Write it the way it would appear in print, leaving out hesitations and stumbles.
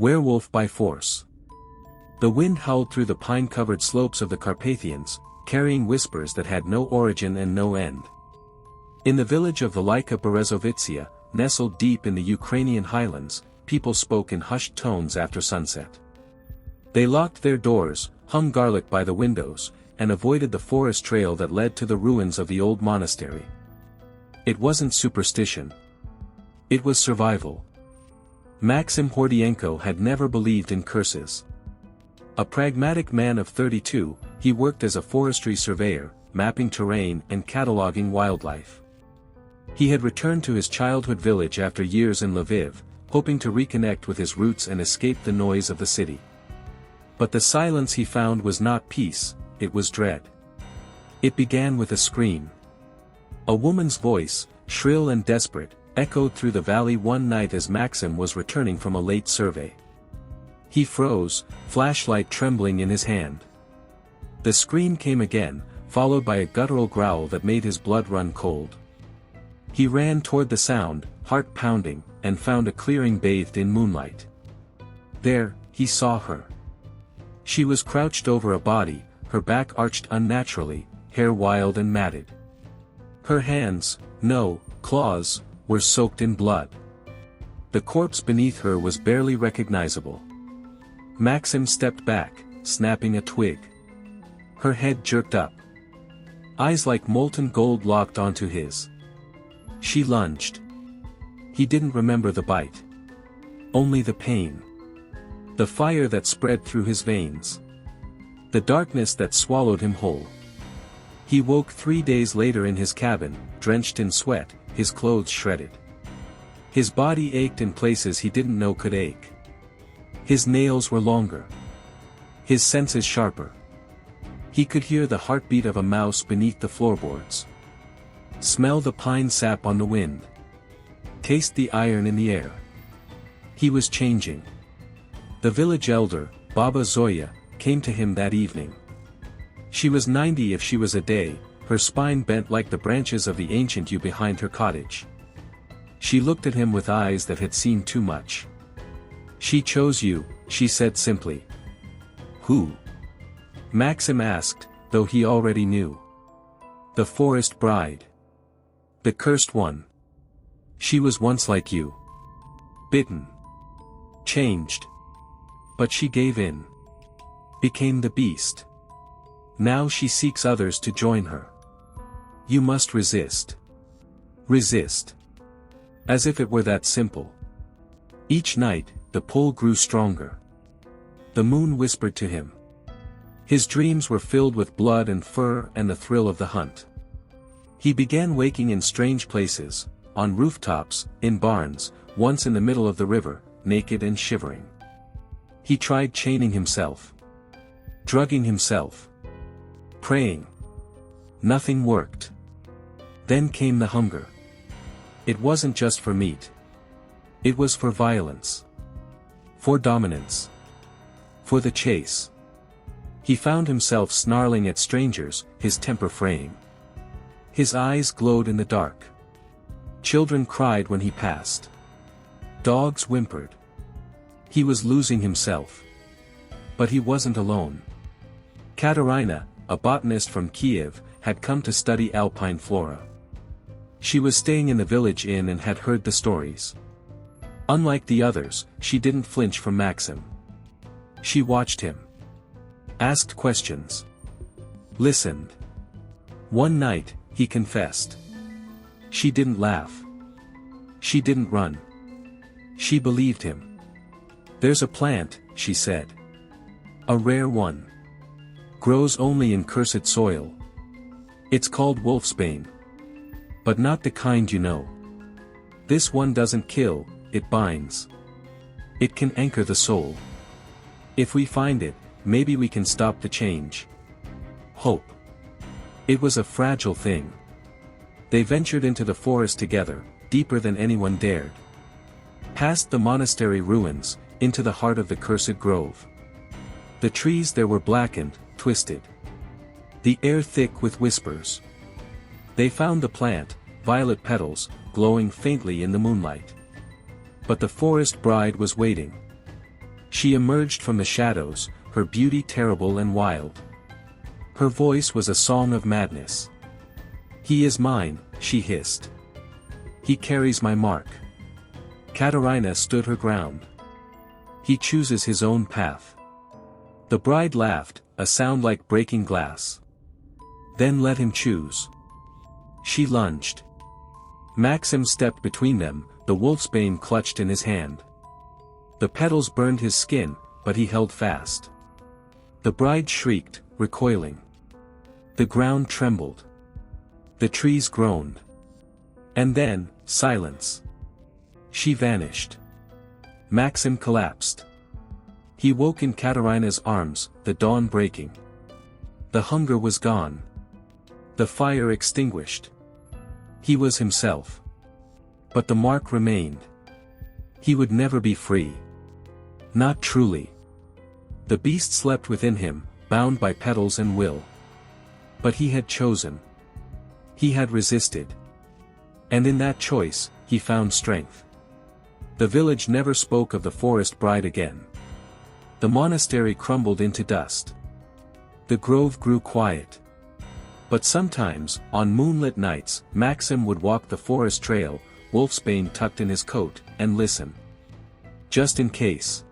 Werewolf by force. The wind howled through the pine-covered slopes of the Carpathians, carrying whispers that had no origin and no end. In the village of Velika Berezovitsia, nestled deep in the Ukrainian highlands, people spoke in hushed tones after sunset. They locked their doors, hung garlic by the windows, and avoided the forest trail that led to the ruins of the old monastery. It wasn't superstition. It was survival. Maksym Hordienko had never believed in curses. A pragmatic man of 32, he worked as a forestry surveyor, mapping terrain and cataloging wildlife. He had returned to his childhood village after years in Lviv, hoping to reconnect with his roots and escape the noise of the city. But the silence he found was not peace, it was dread. It began with a scream. A woman's voice, shrill and desperate, echoed through the valley one night as Maksym was returning from a late survey. He froze, flashlight trembling in his hand. The scream came again, followed by a guttural growl that made his blood run cold. He ran toward the sound, heart pounding, and found a clearing bathed in moonlight. There, he saw her. She was crouched over a body, her back arched unnaturally, hair wild and matted. Her hands, no, claws, were soaked in blood. The corpse beneath her was barely recognizable. Maksym stepped back, snapping a twig. Her head jerked up. Eyes like molten gold locked onto his. She lunged. He didn't remember the bite. Only the pain. The fire that spread through his veins. The darkness that swallowed him whole. He woke 3 days later in his cabin, drenched in sweat, his clothes shredded. His body ached in places he didn't know could ache. His nails were longer. His senses sharper. He could hear the heartbeat of a mouse beneath the floorboards. Smell the pine sap on the wind. Taste the iron in the air. He was changing. The village elder, Baba Zoya, came to him that evening. She was 90 if she was a day, her spine bent like the branches of the ancient yew behind her cottage. She looked at him with eyes that had seen too much. "She chose you," she said simply. "Who?" Maksym asked, though he already knew. "The forest bride. The cursed one. She was once like you. Bitten. Changed. But she gave in. Became the beast. Now she seeks others to join her. You must resist. Resist." As if it were that simple. Each night, the pull grew stronger. The moon whispered to him. His dreams were filled with blood and fur and the thrill of the hunt. He began waking in strange places, on rooftops, in barns, once in the middle of the river, naked and shivering. He tried chaining himself. Drugging himself. Praying. Nothing worked. Then came the hunger. It wasn't just for meat. It was for violence. For dominance. For the chase. He found himself snarling at strangers, his temper fraying. His eyes glowed in the dark. Children cried when he passed. Dogs whimpered. He was losing himself. But he wasn't alone. Katerina, a botanist from Kiev, had come to study alpine flora. She was staying in the village inn and had heard the stories. Unlike the others, she didn't flinch from Maksym. She watched him. Asked questions. Listened. One night, he confessed. She didn't laugh. She didn't run. She believed him. "There's a plant," she said. "A rare one. Grows only in cursed soil. It's called wolfsbane. But not the kind you know. This one doesn't kill, it binds. It can anchor the soul. If we find it, maybe we can stop the change." Hope. It was a fragile thing. They ventured into the forest together, deeper than anyone dared. Past the monastery ruins, into the heart of the cursed grove. The trees there were blackened, twisted. The air thick with whispers. They found the plant, violet petals, glowing faintly in the moonlight. But the forest bride was waiting. She emerged from the shadows, her beauty terrible and wild. Her voice was a song of madness. "He is mine," she hissed. "He carries my mark." Katerina stood her ground. "He chooses his own path." The bride laughed, a sound like breaking glass. "Then let him choose." She lunged. Maksym stepped between them, the wolfsbane clutched in his hand. The petals burned his skin, but he held fast. The bride shrieked, recoiling. The ground trembled. The trees groaned. And then, silence. She vanished. Maksym collapsed. He woke in Katerina's arms, the dawn breaking. The hunger was gone. The fire extinguished. He was himself. But the mark remained. He would never be free. Not truly. The beast slept within him, bound by petals and will. But he had chosen. He had resisted. And in that choice, he found strength. The village never spoke of the forest bride again. The monastery crumbled into dust. The grove grew quiet. But sometimes, on moonlit nights, Maksym would walk the forest trail, wolfsbane tucked in his coat, and listen. Just in case.